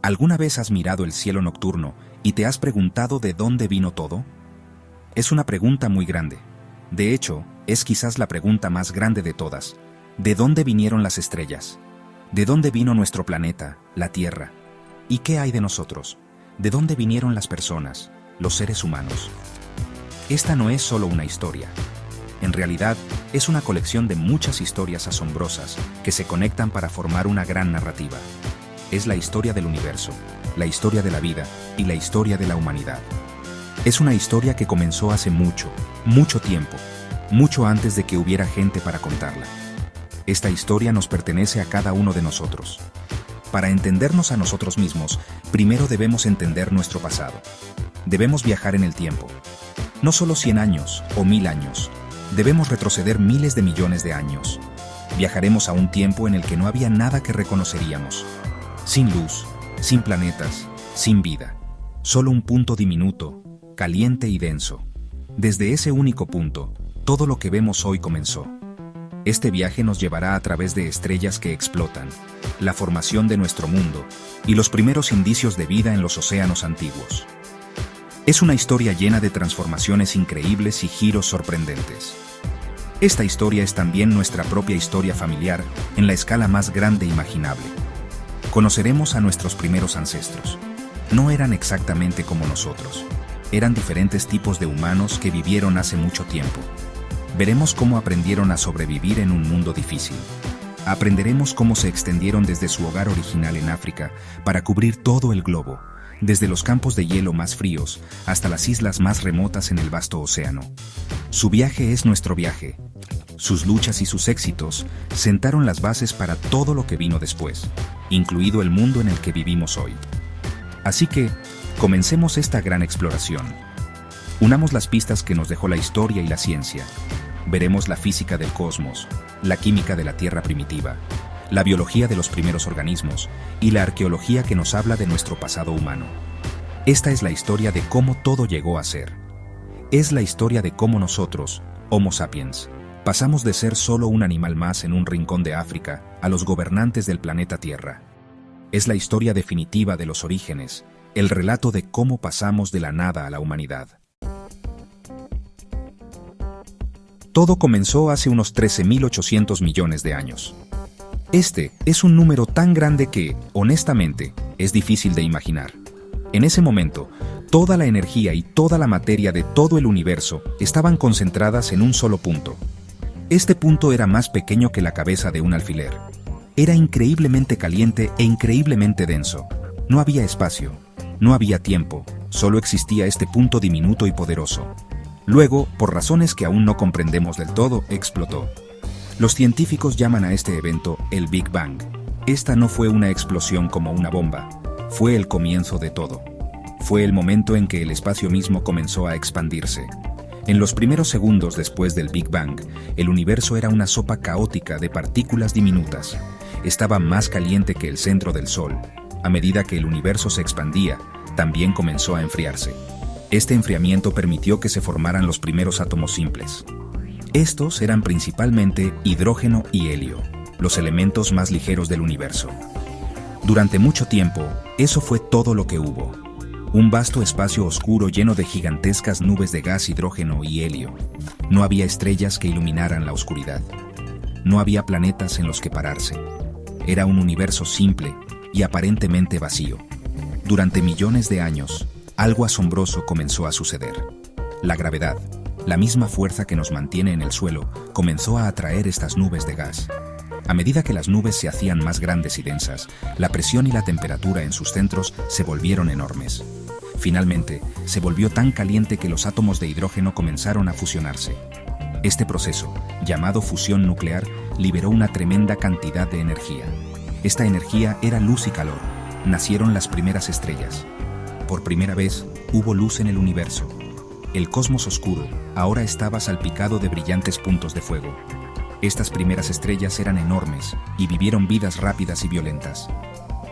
¿Alguna vez has mirado el cielo nocturno y te has preguntado de dónde vino todo? Es una pregunta muy grande. De hecho, es quizás la pregunta más grande de todas. ¿De dónde vinieron las estrellas? ¿De dónde vino nuestro planeta, la Tierra? ¿Y qué hay de nosotros? ¿De dónde vinieron las personas, los seres humanos? Esta no es solo una historia. En realidad, es una colección de muchas historias asombrosas que se conectan para formar una gran narrativa. Es la historia del universo, la historia de la vida y la historia de la humanidad. Es una historia que comenzó hace mucho, mucho tiempo, mucho antes de que hubiera gente para contarla. Esta historia nos pertenece a cada uno de nosotros. Para entendernos a nosotros mismos, primero debemos entender nuestro pasado. Debemos viajar en el tiempo. No solo 100 años o 1000 años. Debemos retroceder miles de millones de años. Viajaremos a un tiempo en el que no había nada que reconoceríamos. Sin luz, sin planetas, sin vida. Solo un punto diminuto, caliente y denso. Desde ese único punto, todo lo que vemos hoy comenzó. Este viaje nos llevará a través de estrellas que explotan, la formación de nuestro mundo y los primeros indicios de vida en los océanos antiguos. Es una historia llena de transformaciones increíbles y giros sorprendentes. Esta historia es también nuestra propia historia familiar en la escala más grande imaginable. Conoceremos a nuestros primeros ancestros. No eran exactamente como nosotros. Eran diferentes tipos de humanos que vivieron hace mucho tiempo. Veremos cómo aprendieron a sobrevivir en un mundo difícil. Aprenderemos cómo se extendieron desde su hogar original en África para cubrir todo el globo, desde los campos de hielo más fríos hasta las islas más remotas en el vasto océano. Su viaje es nuestro viaje. Sus luchas y sus éxitos sentaron las bases para todo lo que vino después, incluido el mundo en el que vivimos hoy. Así que, comencemos esta gran exploración. Unamos las pistas que nos dejó la historia y la ciencia. Veremos la física del cosmos, la química de la Tierra primitiva, la biología de los primeros organismos y la arqueología que nos habla de nuestro pasado humano. Esta es la historia de cómo todo llegó a ser. Es la historia de cómo nosotros, Homo sapiens, pasamos de ser solo un animal más en un rincón de África a los gobernantes del planeta Tierra. Es la historia definitiva de los orígenes, el relato de cómo pasamos de la nada a la humanidad. Todo comenzó hace unos 13.800 millones de años. Este es un número tan grande que, honestamente, es difícil de imaginar. En ese momento, toda la energía y toda la materia de todo el universo estaban concentradas en un solo punto. Este punto era más pequeño que la cabeza de un alfiler. Era increíblemente caliente e increíblemente denso. No había espacio, no había tiempo, solo existía este punto diminuto y poderoso. Luego, por razones que aún no comprendemos del todo, explotó. Los científicos llaman a este evento el Big Bang. Esta no fue una explosión como una bomba, fue el comienzo de todo. Fue el momento en que el espacio mismo comenzó a expandirse. En los primeros segundos después del Big Bang, el universo era una sopa caótica de partículas diminutas. Estaba más caliente que el centro del Sol. A medida que el universo se expandía, también comenzó a enfriarse. Este enfriamiento permitió que se formaran los primeros átomos simples. Estos eran principalmente hidrógeno y helio, los elementos más ligeros del universo. Durante mucho tiempo, eso fue todo lo que hubo. Un vasto espacio oscuro lleno de gigantescas nubes de gas, hidrógeno y helio. No había estrellas que iluminaran la oscuridad. No había planetas en los que pararse. Era un universo simple y aparentemente vacío. Durante millones de años, algo asombroso comenzó a suceder. La gravedad, la misma fuerza que nos mantiene en el suelo, comenzó a atraer estas nubes de gas. A medida que las nubes se hacían más grandes y densas, la presión y la temperatura en sus centros se volvieron enormes. Finalmente, se volvió tan caliente que los átomos de hidrógeno comenzaron a fusionarse. Este proceso, llamado fusión nuclear, liberó una tremenda cantidad de energía. Esta energía era luz y calor. Nacieron las primeras estrellas. Por primera vez, hubo luz en el universo. El cosmos oscuro ahora estaba salpicado de brillantes puntos de fuego. Estas primeras estrellas eran enormes y vivieron vidas rápidas y violentas.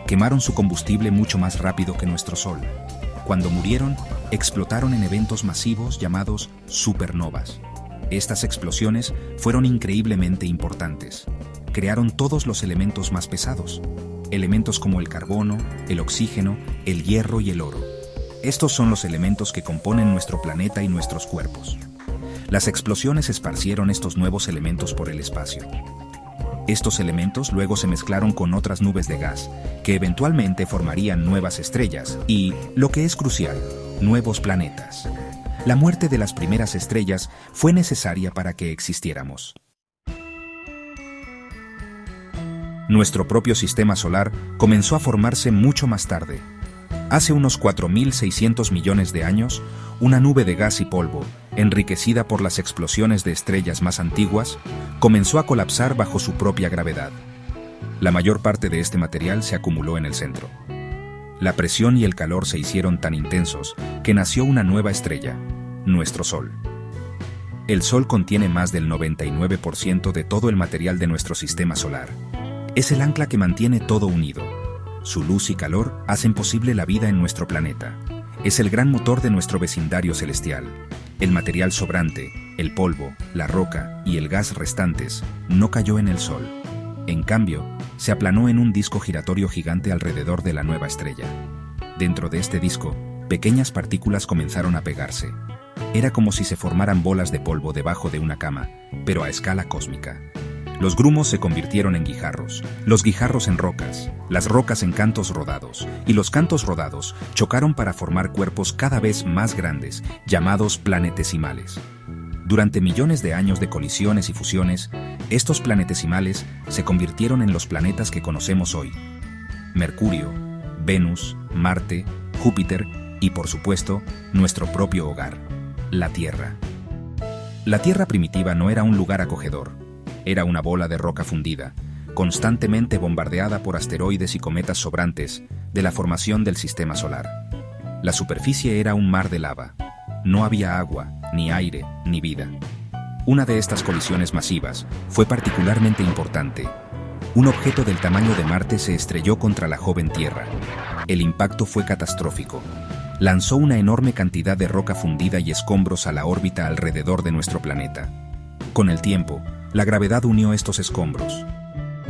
Quemaron su combustible mucho más rápido que nuestro Sol. Cuando murieron, explotaron en eventos masivos llamados supernovas. Estas explosiones fueron increíblemente importantes. Crearon todos los elementos más pesados. elementos como el carbono, el oxígeno, el hierro y el oro. Estos son los elementos que componen nuestro planeta y nuestros cuerpos. Las explosiones esparcieron estos nuevos elementos por el espacio. Estos elementos luego se mezclaron con otras nubes de gas, que eventualmente formarían nuevas estrellas y, lo que es crucial, nuevos planetas. La muerte de las primeras estrellas fue necesaria para que existiéramos. Nuestro propio sistema solar comenzó a formarse mucho más tarde. Hace unos 4.600 millones de años, una nube de gas y polvo, enriquecida por las explosiones de estrellas más antiguas, comenzó a colapsar bajo su propia gravedad. La mayor parte de este material se acumuló en el centro. La presión y el calor se hicieron tan intensos que nació una nueva estrella, nuestro Sol. El Sol contiene más del 99% de todo el material de nuestro sistema solar. Es el ancla que mantiene todo unido. Su luz y calor hacen posible la vida en nuestro planeta. Es el gran motor de nuestro vecindario celestial. El material sobrante, el polvo, la roca y el gas restantes no cayó en el Sol. En cambio, se aplanó en un disco giratorio gigante alrededor de la nueva estrella. Dentro de este disco, pequeñas partículas comenzaron a pegarse. Era como si se formaran bolas de polvo debajo de una cama, pero a escala cósmica. Los grumos se convirtieron en guijarros, los guijarros en rocas, las rocas en cantos rodados, y los cantos rodados chocaron para formar cuerpos cada vez más grandes, llamados planetesimales. Durante millones de años de colisiones y fusiones, estos planetesimales se convirtieron en los planetas que conocemos hoy: Mercurio, Venus, Marte, Júpiter y, por supuesto, nuestro propio hogar, la Tierra. La Tierra primitiva no era un lugar acogedor. Era una bola de roca fundida, constantemente bombardeada por asteroides y cometas sobrantes de la formación del sistema solar. La superficie era un mar de lava. No había agua, ni aire, ni vida. Una de estas colisiones masivas fue particularmente importante. Un objeto del tamaño de Marte se estrelló contra la joven Tierra. El impacto fue catastrófico. Lanzó una enorme cantidad de roca fundida y escombros a la órbita alrededor de nuestro planeta. Con el tiempo, la gravedad unió estos escombros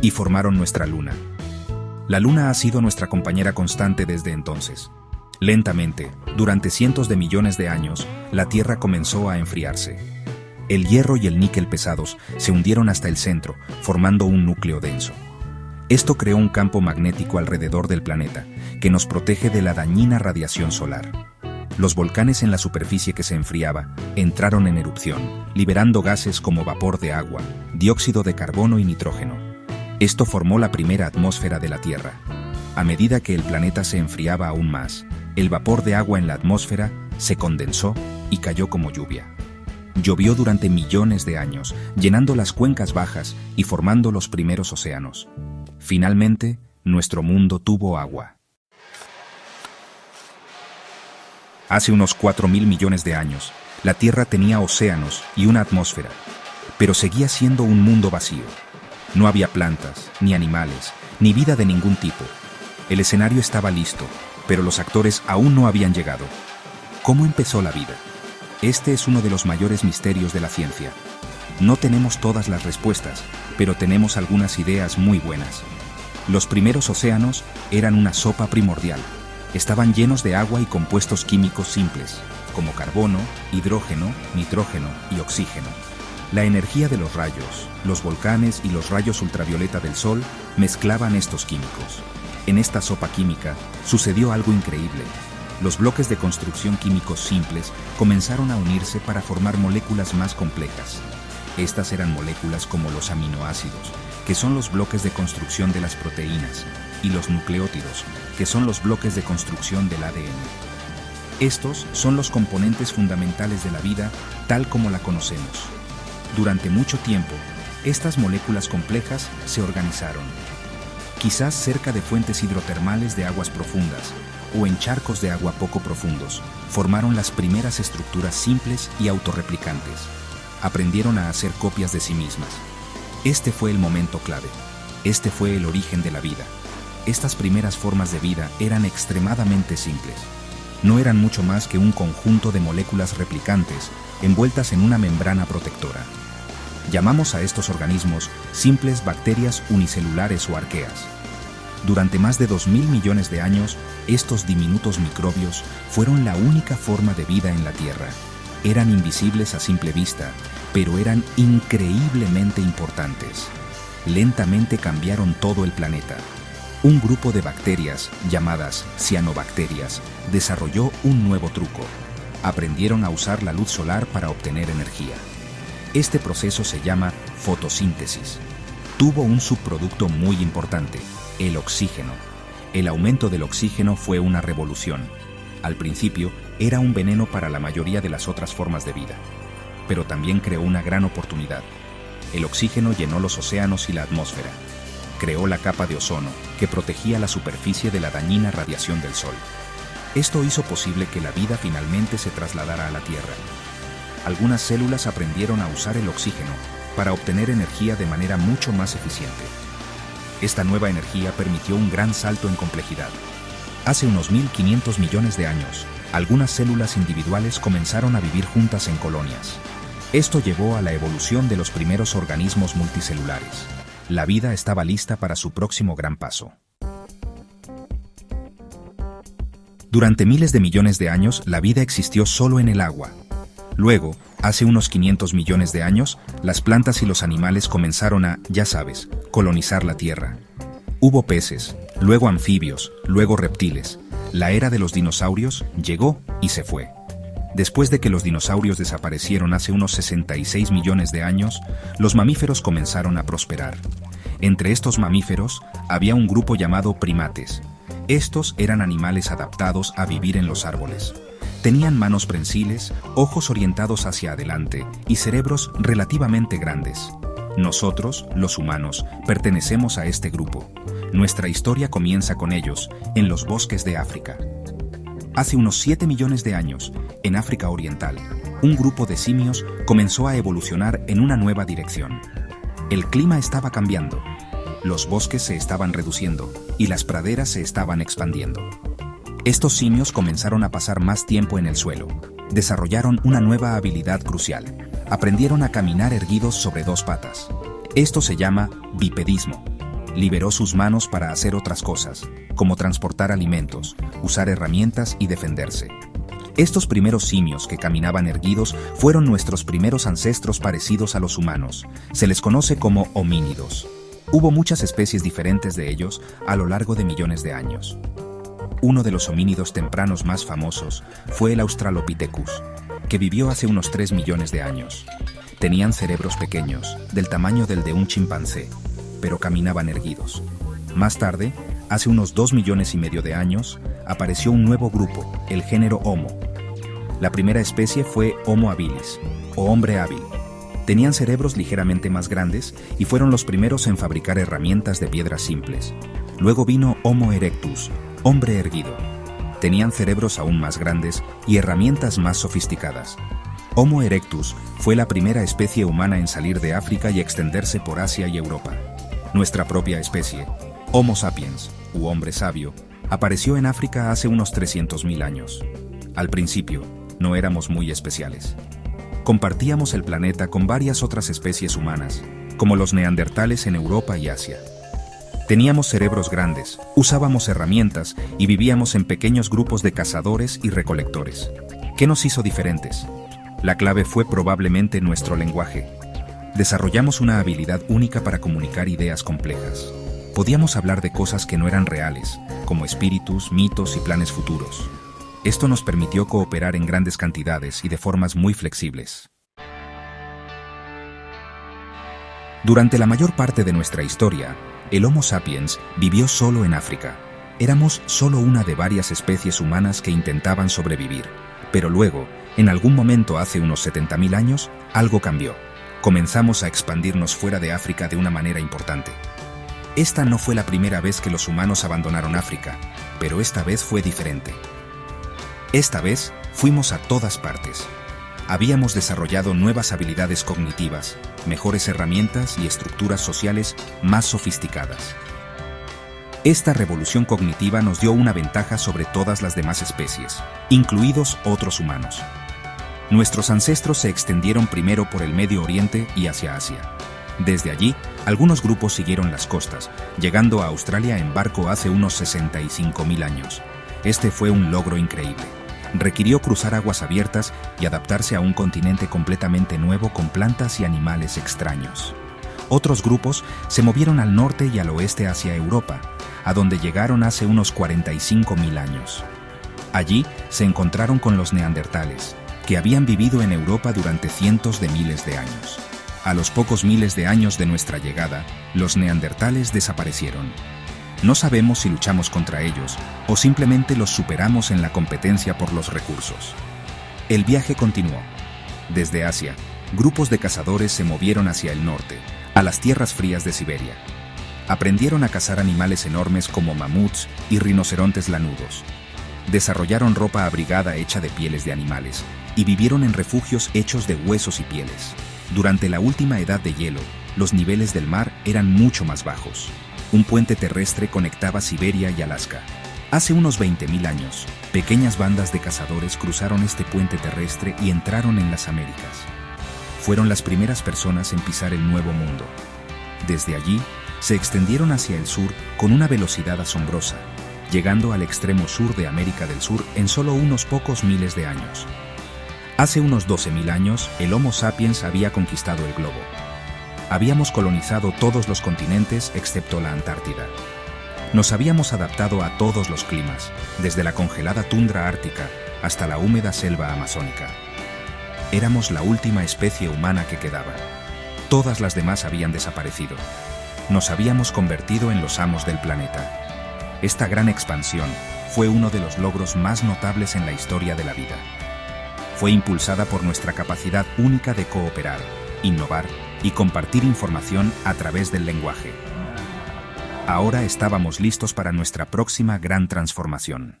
y formaron nuestra Luna. La Luna ha sido nuestra compañera constante desde entonces. Lentamente, durante cientos de millones de años, la Tierra comenzó a enfriarse. El hierro y el níquel pesados se hundieron hasta el centro, formando un núcleo denso. Esto creó un campo magnético alrededor del planeta, que nos protege de la dañina radiación solar. Los volcanes en la superficie que se enfriaba entraron en erupción, liberando gases como vapor de agua, dióxido de carbono y nitrógeno. Esto formó la primera atmósfera de la Tierra. A medida que el planeta se enfriaba aún más, el vapor de agua en la atmósfera se condensó y cayó como lluvia. Llovió durante millones de años, llenando las cuencas bajas y formando los primeros océanos. Finalmente, nuestro mundo tuvo agua. Hace unos 4.000 millones de años, la Tierra tenía océanos y una atmósfera, pero seguía siendo un mundo vacío. No había plantas, ni animales, ni vida de ningún tipo. El escenario estaba listo, pero los actores aún no habían llegado. ¿Cómo empezó la vida? Este es uno de los mayores misterios de la ciencia. No tenemos todas las respuestas, pero tenemos algunas ideas muy buenas. Los primeros océanos eran una sopa primordial. Estaban llenos de agua y compuestos químicos simples, como carbono, hidrógeno, nitrógeno y oxígeno. La energía de los rayos, los volcanes y los rayos ultravioleta del Sol mezclaban estos químicos. En esta sopa química sucedió algo increíble. Los bloques de construcción químicos simples comenzaron a unirse para formar moléculas más complejas. Estas eran moléculas como los aminoácidos, que son los bloques de construcción de las proteínas, y los nucleótidos, que son los bloques de construcción del ADN. Estos son los componentes fundamentales de la vida tal como la conocemos. Durante mucho tiempo, estas moléculas complejas se organizaron. Quizás cerca de fuentes hidrotermales de aguas profundas o en charcos de agua poco profundos, formaron las primeras estructuras simples y autorreplicantes. Aprendieron a hacer copias de sí mismas. Este fue el momento clave. Este fue el origen de la vida. Estas primeras formas de vida eran extremadamente simples. No eran mucho más que un conjunto de moléculas replicantes envueltas en una membrana protectora. Llamamos a estos organismos simples bacterias unicelulares o arqueas. Durante más de 2000 millones de años, estos diminutos microbios fueron la única forma de vida en la Tierra. Eran invisibles a simple vista, pero eran increíblemente importantes. Lentamente cambiaron todo el planeta. Un grupo de bacterias, llamadas cianobacterias, desarrolló un nuevo truco. Aprendieron a usar la luz solar para obtener energía. Este proceso se llama fotosíntesis. Tuvo un subproducto muy importante, el oxígeno. El aumento del oxígeno fue una revolución. Al principio, era un veneno para la mayoría de las otras formas de vida, pero también creó una gran oportunidad. El oxígeno llenó los océanos y la atmósfera. Creó la capa de ozono, que protegía la superficie de la dañina radiación del Sol. Esto hizo posible que la vida finalmente se trasladara a la Tierra. Algunas células aprendieron a usar el oxígeno para obtener energía de manera mucho más eficiente. Esta nueva energía permitió un gran salto en complejidad. Hace unos 1500 millones de años, algunas células individuales comenzaron a vivir juntas en colonias. Esto llevó a la evolución de los primeros organismos multicelulares. La vida estaba lista para su próximo gran paso. Durante miles de millones de años, la vida existió solo en el agua. Luego, hace unos 500 millones de años, las plantas y los animales comenzaron a, ya sabes, colonizar la Tierra. Hubo peces, luego anfibios, luego reptiles. La era de los dinosaurios llegó y se fue. Después de que los dinosaurios desaparecieron hace unos 66 millones de años, los mamíferos comenzaron a prosperar. Entre estos mamíferos había un grupo llamado primates. Estos eran animales adaptados a vivir en los árboles. Tenían manos prensiles, ojos orientados hacia adelante y cerebros relativamente grandes. Nosotros, los humanos, pertenecemos a este grupo. Nuestra historia comienza con ellos, en los bosques de África. Hace unos 7 millones de años, en África Oriental, un grupo de simios comenzó a evolucionar en una nueva dirección. El clima estaba cambiando. Los bosques se estaban reduciendo y las praderas se estaban expandiendo. Estos simios comenzaron a pasar más tiempo en el suelo. Desarrollaron una nueva habilidad crucial. Aprendieron a caminar erguidos sobre dos patas. Esto se llama bipedismo. Liberó sus manos para hacer otras cosas, como transportar alimentos, usar herramientas y defenderse. Estos primeros simios que caminaban erguidos fueron nuestros primeros ancestros parecidos a los humanos. Se les conoce como homínidos. Hubo muchas especies diferentes de ellos a lo largo de millones de años. Uno de los homínidos tempranos más famosos fue el Australopithecus, que vivió hace unos 3 millones de años. Tenían cerebros pequeños, del tamaño del de un chimpancé, pero caminaban erguidos. Más tarde, hace unos 2 millones y medio de años, apareció un nuevo grupo, el género Homo. La primera especie fue Homo habilis, o hombre hábil. Tenían cerebros ligeramente más grandes y fueron los primeros en fabricar herramientas de piedras simples. Luego vino Homo erectus, hombre erguido. Tenían cerebros aún más grandes y herramientas más sofisticadas. Homo erectus fue la primera especie humana en salir de África y extenderse por Asia y Europa. Nuestra propia especie, Homo sapiens, u hombre sabio, apareció en África hace unos 300.000 años. Al principio, no éramos muy especiales. Compartíamos el planeta con varias otras especies humanas, como los neandertales en Europa y Asia. Teníamos cerebros grandes, usábamos herramientas y vivíamos en pequeños grupos de cazadores y recolectores. ¿Qué nos hizo diferentes? La clave fue probablemente nuestro lenguaje. Desarrollamos una habilidad única para comunicar ideas complejas. Podíamos hablar de cosas que no eran reales, como espíritus, mitos y planes futuros. Esto nos permitió cooperar en grandes cantidades y de formas muy flexibles. Durante la mayor parte de nuestra historia, el Homo sapiens vivió solo en África. Éramos solo una de varias especies humanas que intentaban sobrevivir. Pero luego, en algún momento hace unos 70.000 años, algo cambió. Comenzamos a expandirnos fuera de África de una manera importante. Esta no fue la primera vez que los humanos abandonaron África, pero esta vez fue diferente. Esta vez fuimos a todas partes. Habíamos desarrollado nuevas habilidades cognitivas, mejores herramientas y estructuras sociales más sofisticadas. Esta revolución cognitiva nos dio una ventaja sobre todas las demás especies, incluidos otros humanos. Nuestros ancestros se extendieron primero por el Medio Oriente y hacia Asia. Desde allí, algunos grupos siguieron las costas, llegando a Australia en barco hace unos 65.000 años. Este fue un logro increíble. Requirió cruzar aguas abiertas y adaptarse a un continente completamente nuevo con plantas y animales extraños. Otros grupos se movieron al norte y al oeste hacia Europa, a donde llegaron hace unos 45.000 años. Allí se encontraron con los neandertales, que habían vivido en Europa durante cientos de miles de años. A los pocos miles de años de nuestra llegada, los neandertales desaparecieron. No sabemos si luchamos contra ellos o simplemente los superamos en la competencia por los recursos. El viaje continuó. Desde Asia, grupos de cazadores se movieron hacia el norte, a las tierras frías de Siberia. Aprendieron a cazar animales enormes como mamuts y rinocerontes lanudos. Desarrollaron ropa abrigada hecha de pieles de animales y vivieron en refugios hechos de huesos y pieles. Durante la última edad de hielo, los niveles del mar eran mucho más bajos. Un puente terrestre conectaba Siberia y Alaska. Hace unos 20.000 años, pequeñas bandas de cazadores cruzaron este puente terrestre y entraron en las Américas. Fueron las primeras personas en pisar el Nuevo Mundo. Desde allí, se extendieron hacia el sur con una velocidad asombrosa, llegando al extremo sur de América del Sur en solo unos pocos miles de años. Hace unos 12.000 años, el Homo sapiens había conquistado el globo. Habíamos colonizado todos los continentes excepto la Antártida. Nos habíamos adaptado a todos los climas, desde la congelada tundra ártica hasta la húmeda selva amazónica. Éramos la última especie humana que quedaba. Todas las demás habían desaparecido. Nos habíamos convertido en los amos del planeta. Esta gran expansión fue uno de los logros más notables en la historia de la vida. Fue impulsada por nuestra capacidad única de cooperar, innovar y compartir información a través del lenguaje. Ahora estábamos listos para nuestra próxima gran transformación.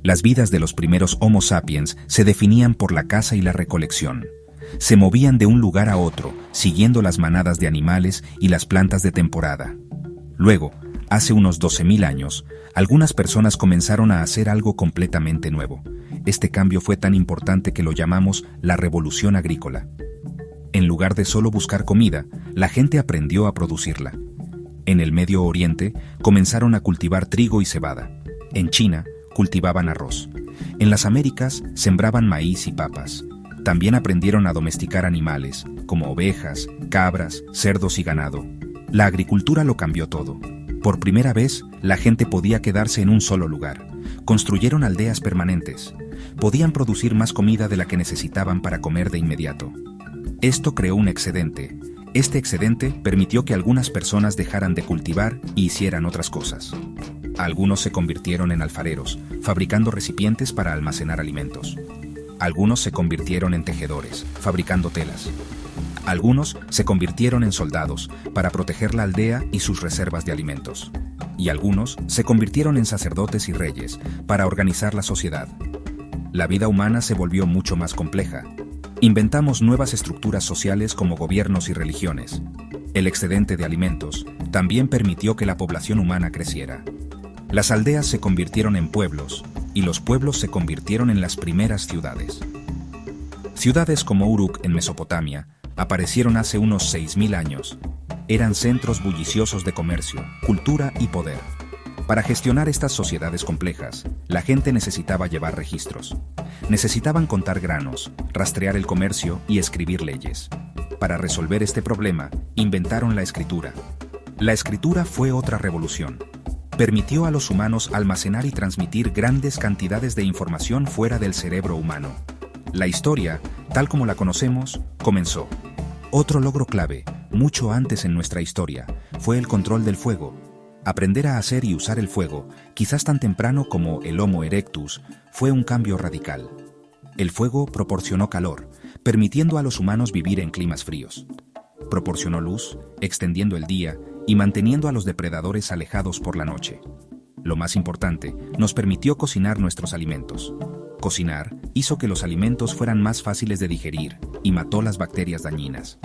Las vidas de los primeros Homo sapiens se definían por la caza y la recolección. Se movían de un lugar a otro, siguiendo las manadas de animales y las plantas de temporada. Luego, hace unos 12.000 años, algunas personas comenzaron a hacer algo completamente nuevo. Este cambio fue tan importante que lo llamamos la revolución agrícola. En lugar de solo buscar comida, la gente aprendió a producirla. En el Medio Oriente, comenzaron a cultivar trigo y cebada. En China, cultivaban arroz. En las Américas, sembraban maíz y papas. También aprendieron a domesticar animales, como ovejas, cabras, cerdos y ganado. La agricultura lo cambió todo. Por primera vez, la gente podía quedarse en un solo lugar. Construyeron aldeas permanentes. Podían producir más comida de la que necesitaban para comer de inmediato. Esto creó un excedente. Este excedente permitió que algunas personas dejaran de cultivar y hicieran otras cosas. Algunos se convirtieron en alfareros, fabricando recipientes para almacenar alimentos. Algunos se convirtieron en tejedores, fabricando telas. Algunos se convirtieron en soldados para proteger la aldea y sus reservas de alimentos. Y algunos se convirtieron en sacerdotes y reyes para organizar la sociedad. La vida humana se volvió mucho más compleja. Inventamos nuevas estructuras sociales como gobiernos y religiones. El excedente de alimentos también permitió que la población humana creciera. Las aldeas se convirtieron en pueblos, y los pueblos se convirtieron en las primeras ciudades. Ciudades como Uruk en Mesopotamia aparecieron hace unos 6.000 años. Eran centros bulliciosos de comercio, cultura y poder. Para gestionar estas sociedades complejas, la gente necesitaba llevar registros. Necesitaban contar granos, rastrear el comercio y escribir leyes. Para resolver este problema, inventaron la escritura. La escritura fue otra revolución. Permitió a los humanos almacenar y transmitir grandes cantidades de información fuera del cerebro humano. La historia, tal como la conocemos, comenzó. Otro logro clave, mucho antes en nuestra historia, fue el control del fuego. Aprender a hacer y usar el fuego, quizás tan temprano como el Homo erectus, fue un cambio radical. El fuego proporcionó calor, permitiendo a los humanos vivir en climas fríos. Proporcionó luz, extendiendo el día y manteniendo a los depredadores alejados por la noche. Lo más importante, nos permitió cocinar nuestros alimentos. Cocinar hizo que los alimentos fueran más fáciles de digerir y mató las bacterias dañinas.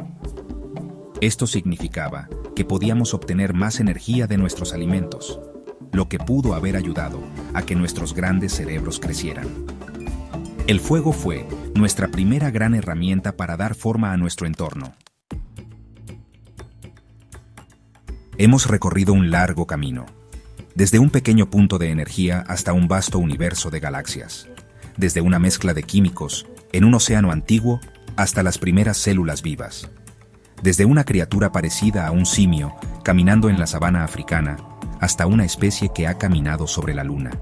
Esto significaba que podíamos obtener más energía de nuestros alimentos, lo que pudo haber ayudado a que nuestros grandes cerebros crecieran. El fuego fue nuestra primera gran herramienta para dar forma a nuestro entorno. Hemos recorrido un largo camino, desde un pequeño punto de energía hasta un vasto universo de galaxias, desde una mezcla de químicos en un océano antiguo hasta las primeras células vivas, desde una criatura parecida a un simio caminando en la sabana africana hasta una especie que ha caminado sobre la luna.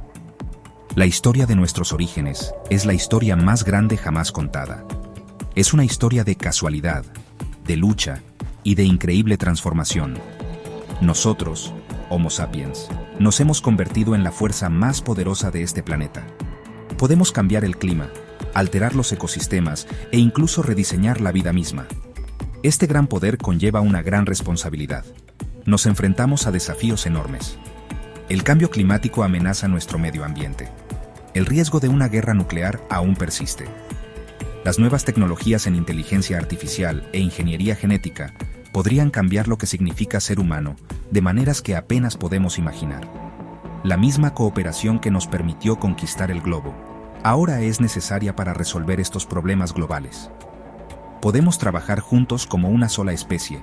La historia de nuestros orígenes es la historia más grande jamás contada. Es una historia de casualidad, de lucha y de increíble transformación. Nosotros, Homo sapiens, nos hemos convertido en la fuerza más poderosa de este planeta. Podemos cambiar el clima, alterar los ecosistemas e incluso rediseñar la vida misma. Este gran poder conlleva una gran responsabilidad. Nos enfrentamos a desafíos enormes. El cambio climático amenaza nuestro medio ambiente. El riesgo de una guerra nuclear aún persiste. Las nuevas tecnologías en inteligencia artificial e ingeniería genética podrían cambiar lo que significa ser humano de maneras que apenas podemos imaginar. La misma cooperación que nos permitió conquistar el globo ahora es necesaria para resolver estos problemas globales. Podemos trabajar juntos como una sola especie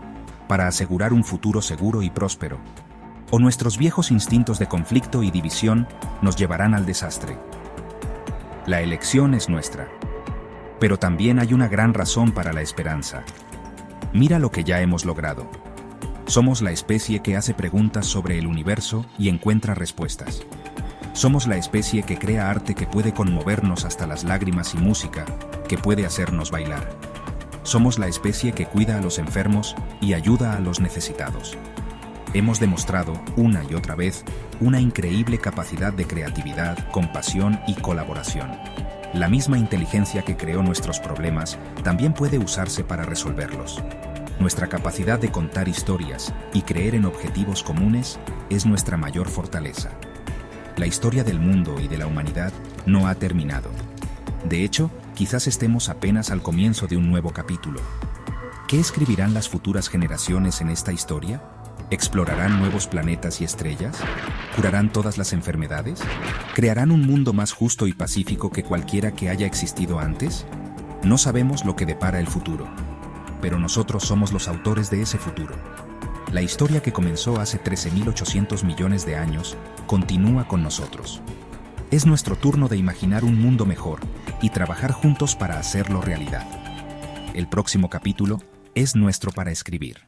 para asegurar un futuro seguro y próspero, o nuestros viejos instintos de conflicto y división nos llevarán al desastre. La elección es nuestra. Pero también hay una gran razón para la esperanza. Mira lo que ya hemos logrado. Somos la especie que hace preguntas sobre el universo y encuentra respuestas. Somos la especie que crea arte que puede conmovernos hasta las lágrimas y música que puede hacernos bailar. Somos la especie que cuida a los enfermos y ayuda a los necesitados. Hemos demostrado, una y otra vez, una increíble capacidad de creatividad, compasión y colaboración. La misma inteligencia que creó nuestros problemas también puede usarse para resolverlos. Nuestra capacidad de contar historias y creer en objetivos comunes es nuestra mayor fortaleza. La historia del mundo y de la humanidad no ha terminado. De hecho, quizás estemos apenas al comienzo de un nuevo capítulo. ¿Qué escribirán las futuras generaciones en esta historia? ¿Explorarán nuevos planetas y estrellas? ¿Curarán todas las enfermedades? ¿Crearán un mundo más justo y pacífico que cualquiera que haya existido antes? No sabemos lo que depara el futuro, pero nosotros somos los autores de ese futuro. La historia que comenzó hace 13.800 millones de años continúa con nosotros. Es nuestro turno de imaginar un mundo mejor y trabajar juntos para hacerlo realidad. El próximo capítulo es nuestro para escribir.